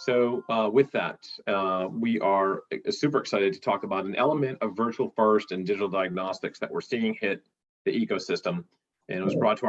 With that, we are super excited to talk about an element of virtual first and digital diagnostics that we're seeing hit the ecosystem. And it was brought to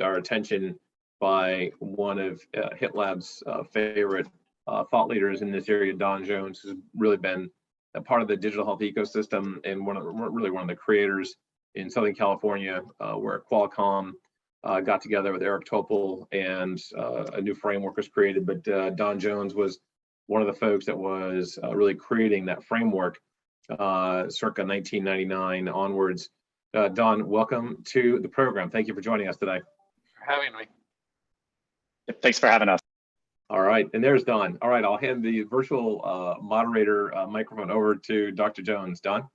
our attention by one of HITLAB's favorite thought leaders in this area, Don Jones, who's really been a part of the digital health ecosystem and one of the creators in Southern California, where Qualcomm got together with Eric Topol and a new framework was created. But Don Jones was one of the folks that was really creating that framework circa 1999 onwards. Don, welcome to the program. Thank you for joining us today. For having me. Thanks for having us. All right, and there's Don. All right, I'll hand the virtual moderator microphone over to Dr. Jones. Don?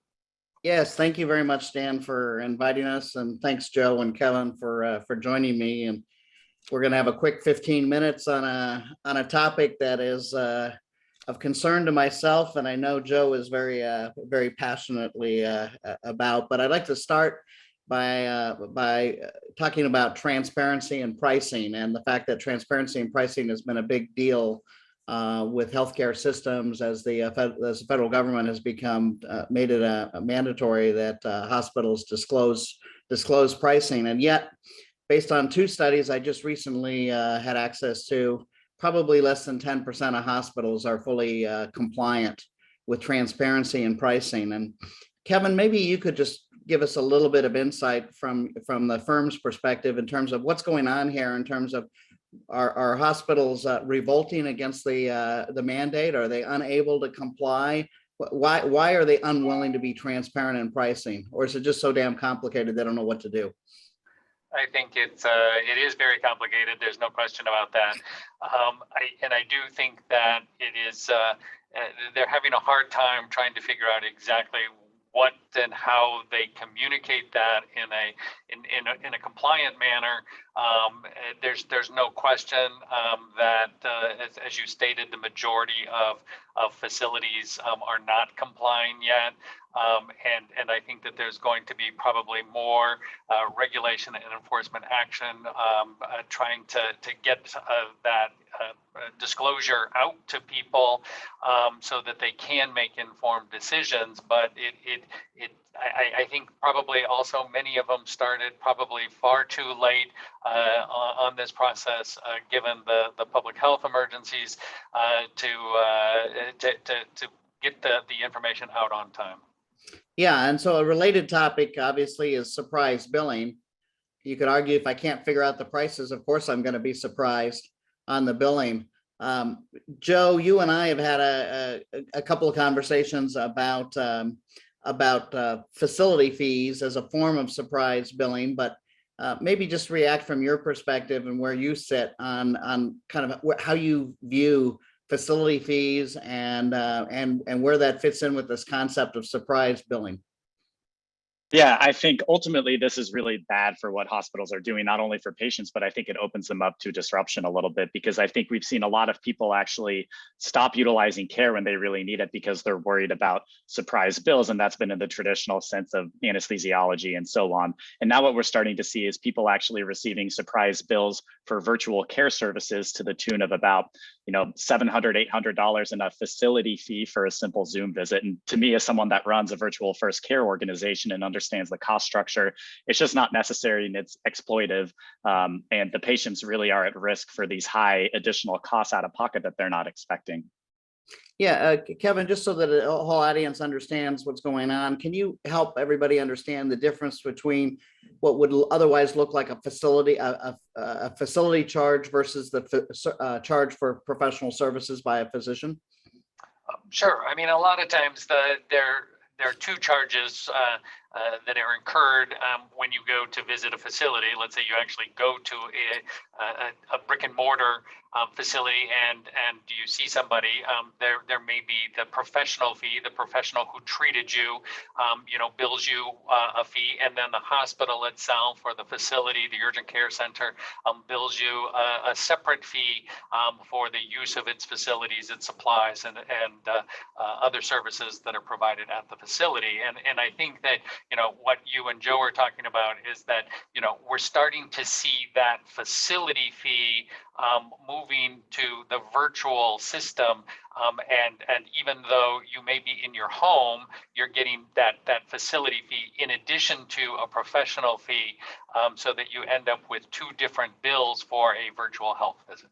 Yes, thank you very much, Dan, for inviting us, and thanks, Joe and Kevin, for joining me. And we're going to have a quick 15 minutes on a topic that is of concern to myself, and I know Joe is very passionately about. But I'd like to start by talking about transparency and pricing, and the fact that transparency and pricing has been a big deal with healthcare systems as the federal government has made it a mandatory that hospitals disclose pricing. And yet, based on two studies I just recently had access to, probably less than 10% of hospitals are fully compliant with transparency and pricing. And Kevin, maybe you could just give us a little bit of insight from the firm's perspective in terms of what's going on here, in terms of are hospitals revolting against the mandate? Are they unable to comply? Why are they unwilling to be transparent in pricing? Or is it just so damn complicated they don't know what to do? I think it is very complicated. There's no question about that. I do think that it is they're having a hard time trying to figure out exactly what and how they communicate that in a compliant manner. There's no question that, as you stated, the majority of facilities are not complying yet. And I think that there's going to be probably more regulation and enforcement action trying to get that disclosure out to people so that they can make informed decisions. But I think probably also many of them started probably far too late on this process, given the public health emergencies, to get the information out on time. Yeah, and so a related topic obviously is surprise billing. You could argue if I can't figure out the prices, of course I'm going to be surprised on the billing. Joe, you and I have had a couple of conversations about facility fees as a form of surprise billing, but maybe just react from your perspective and where you sit on kind of how you view facility fees and where that fits in with this concept of surprise billing. Yeah, I think ultimately this is really bad for what hospitals are doing, not only for patients, but I think it opens them up to disruption a little bit, because I think we've seen a lot of people actually stop utilizing care when they really need it because they're worried about surprise bills. And that's been in the traditional sense of anesthesiology and so on. And now what we're starting to see is people actually receiving surprise bills for virtual care services to the tune of about $700, $800 in a facility fee for a simple Zoom visit. And to me, as someone that runs a virtual first care organization and understands the cost structure, it's just not necessary and it's exploitive. And the patients really are at risk for these high additional costs out of pocket that they're not expecting. Yeah, Kevin, just so that the whole audience understands what's going on, can you help everybody understand the difference between what would otherwise look like a facility charge versus the charge for professional services by a physician? Sure. I mean, a lot of times there are two charges that are incurred when you go to visit a facility. Let's say you actually go to a brick and mortar facility and you see somebody. There may be the professional fee. The professional who treated you, bills you a fee, and then the hospital itself or the facility, the urgent care center, bills you a separate fee for the use of its facilities, its supplies, and other services that are provided at the facility. And I think that what you and Joe are talking about is that we're starting to see that facility fee move moving to the virtual system, and even though you may be in your home, you're getting that facility fee in addition to a professional fee, so that you end up with two different bills for a virtual health visit.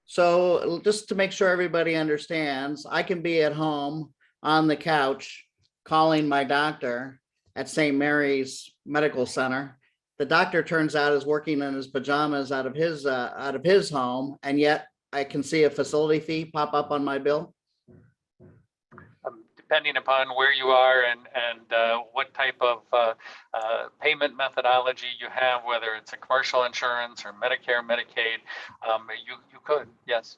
So just to make sure everybody understands, I can be at home on the couch calling my doctor at St. Mary's Medical Center. The doctor turns out is working in his pajamas out of his home, and yet I can see a facility fee pop up on my bill. Depending upon where you are and what type of payment methodology you have, whether it's a commercial insurance or Medicare, Medicaid, you could, yes.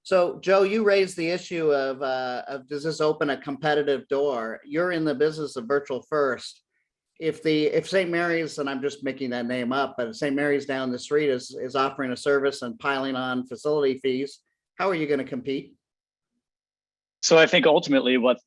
So Joe, you raised the issue of does this open a competitive door? You're in the business of virtual first. If St. Mary's, and I'm just making that name up, but St. Mary's down the street is offering a service and piling on facility fees, how are you going to compete? So I think ultimately what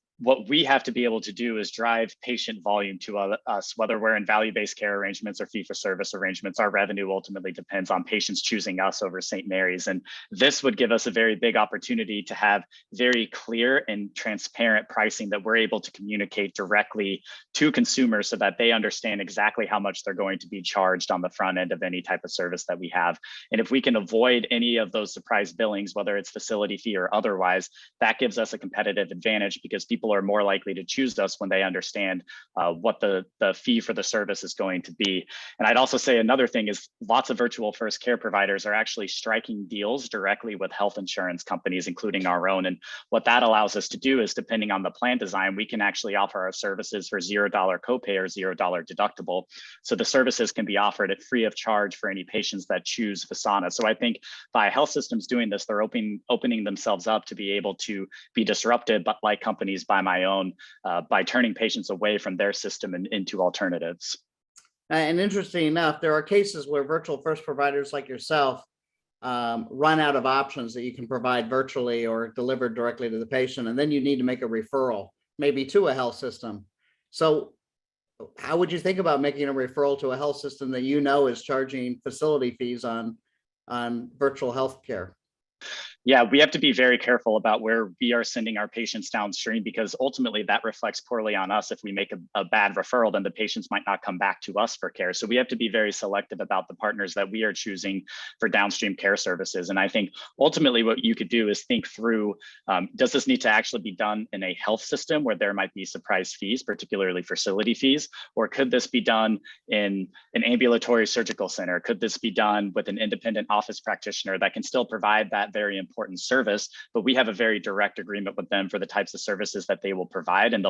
we have to be able to do is drive patient volume to us, whether we're in value-based care arrangements or fee-for-service arrangements. Our revenue ultimately depends on patients choosing us over St. Mary's. And this would give us a very big opportunity to have very clear and transparent pricing that we're able to communicate directly to consumers so that they understand exactly how much they're going to be charged on the front end of any type of service that we have. And if we can avoid any of those surprise billings, whether it's facility fee or otherwise, that gives us a competitive advantage because people are more likely to choose us when they understand what the fee for the service is going to be. And I'd also say another thing is lots of virtual first care providers are actually striking deals directly with health insurance companies, including our own. And what that allows us to do is, depending on the plan design, we can actually offer our services for $0 copay or $0 deductible. So the services can be offered at free of charge for any patients that choose Visana. So I think by health systems doing this, they're opening themselves up to be able to be disrupted, but like companies by my own, by turning patients away from their system and into alternatives. And interesting enough, there are cases where virtual first providers like yourself run out of options that you can provide virtually or delivered directly to the patient, and then you need to make a referral, maybe to a health system. So how would you think about making a referral to a health system that you know is charging facility fees on virtual health care? Yeah, we have to be very careful about where we are sending our patients downstream, because ultimately that reflects poorly on us. If we make a bad referral, then the patients might not come back to us for care. So we have to be very selective about the partners that we are choosing for downstream care services. And I think ultimately what you could do is think through, does this need to actually be done in a health system where there might be surprise fees, particularly facility fees? Or could this be done in an ambulatory surgical center? Could this be done with an independent office practitioner that can still provide that very important service, but we have a very direct agreement with them for the types of services that they will provide and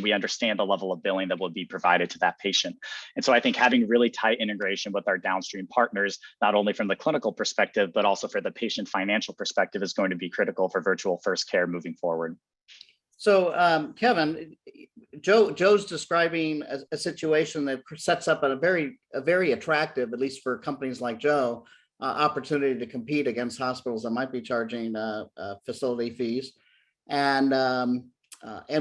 we understand the level of billing that will be provided to that patient. And so I think having really tight integration with our downstream partners, not only from the clinical perspective, but also for the patient financial perspective, is going to be critical for virtual first care moving forward. So Kevin, Joe's describing a situation that sets up a very attractive, at least for companies like Joe, opportunity to compete against hospitals that might be charging facility fees. And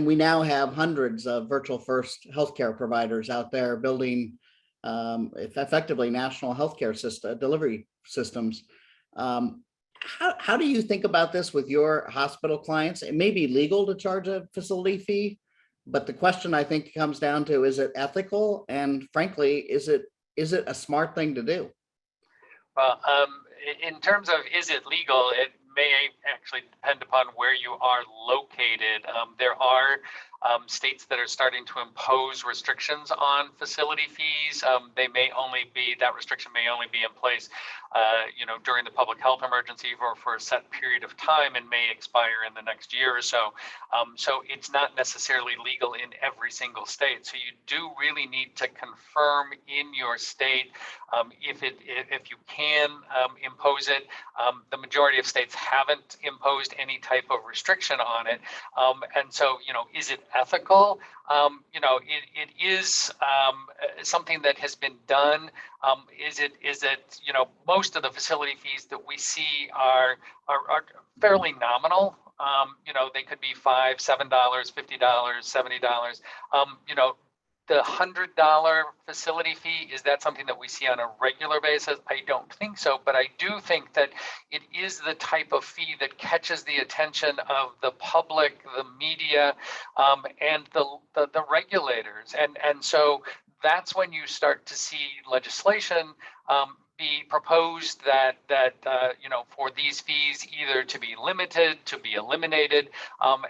we now have hundreds of virtual first healthcare providers out there building effectively national healthcare delivery systems. How do you think about this with your hospital clients? It may be legal to charge a facility fee, but the question I think comes down to, is it ethical? And frankly, is it a smart thing to do? Well, in terms of is it legal, it may actually depend upon where you are located. There are states that are starting to impose restrictions on facility fees. That restriction may only be in place, during the public health emergency for a set period of time and may expire in the next year or so. So it's not necessarily legal in every single state. So you do really need to confirm in your state if you can impose it. The majority of states haven't imposed any type of restriction on it, and so is it ethical? It is something that has been done. Is it most of the facility fees that we see are fairly nominal. They could be $5, $7, $50, $70. the $100 facility fee, is that something that we see on a regular basis? I don't think so, but I do think that it is the type of fee that catches the attention of the public, the media, and the regulators. And so that's when you start to see legislation be proposed that for these fees either to be limited, to be eliminated,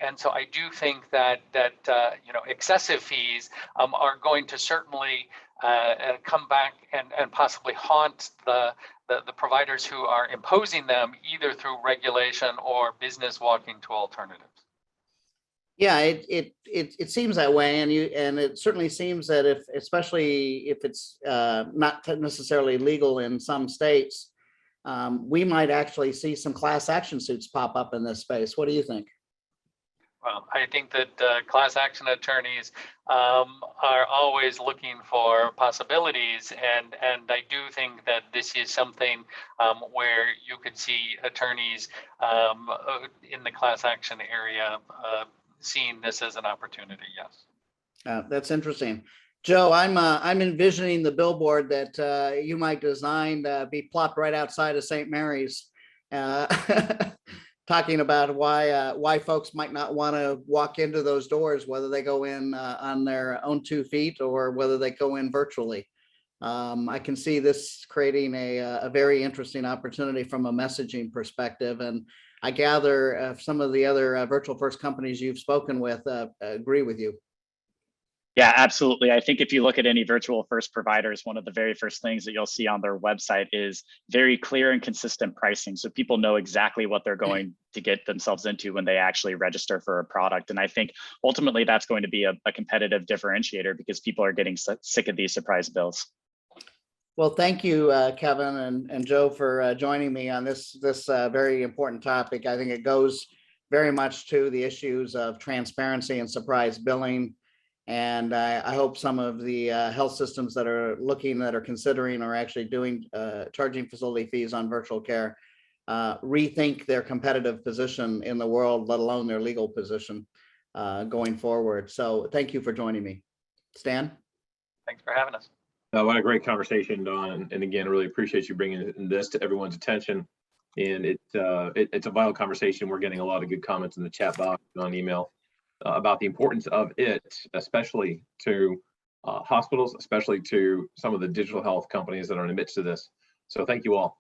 and so I do think that excessive fees are going to certainly come back and possibly haunt the providers who are imposing them, either through regulation or business walking to alternatives. Yeah, it seems that way, and it certainly seems that especially if it's not necessarily legal in some states, we might actually see some class action suits pop up in this space. What do you think? Well, I think that class action attorneys are always looking for possibilities, and I do think that this is something where you could see attorneys in the class action area seeing this as an opportunity. Yes. That's interesting. Joe, I'm envisioning the billboard that you might design be plopped right outside of St. Mary's, talking about why folks might not want to walk into those doors, whether they go in on their own 2 feet or whether they go in virtually. I can see this creating a very interesting opportunity from a messaging perspective, and I gather some of the other virtual first companies you've spoken with agree with you. Yeah, absolutely. I think if you look at any virtual first providers, one of the very first things that you'll see on their website is very clear and consistent pricing. So people know exactly what they're going to get themselves into when they actually register for a product. And I think ultimately that's going to be a competitive differentiator, because people are getting sick of these surprise bills. Well, thank you, Kevin and Joe, for joining me on this very important topic. I think it goes very much to the issues of transparency and surprise billing. And I hope some of the health systems that are considering or actually doing charging facility fees on virtual care rethink their competitive position in the world, let alone their legal position going forward. So thank you for joining me. Stan? Thanks for having us. What a great conversation, Don. And again, I really appreciate you bringing this to everyone's attention. And it's a vital conversation. We're getting a lot of good comments in the chat box and on email about the importance of it, especially to hospitals, especially to some of the digital health companies that are in the midst of this. So thank you all.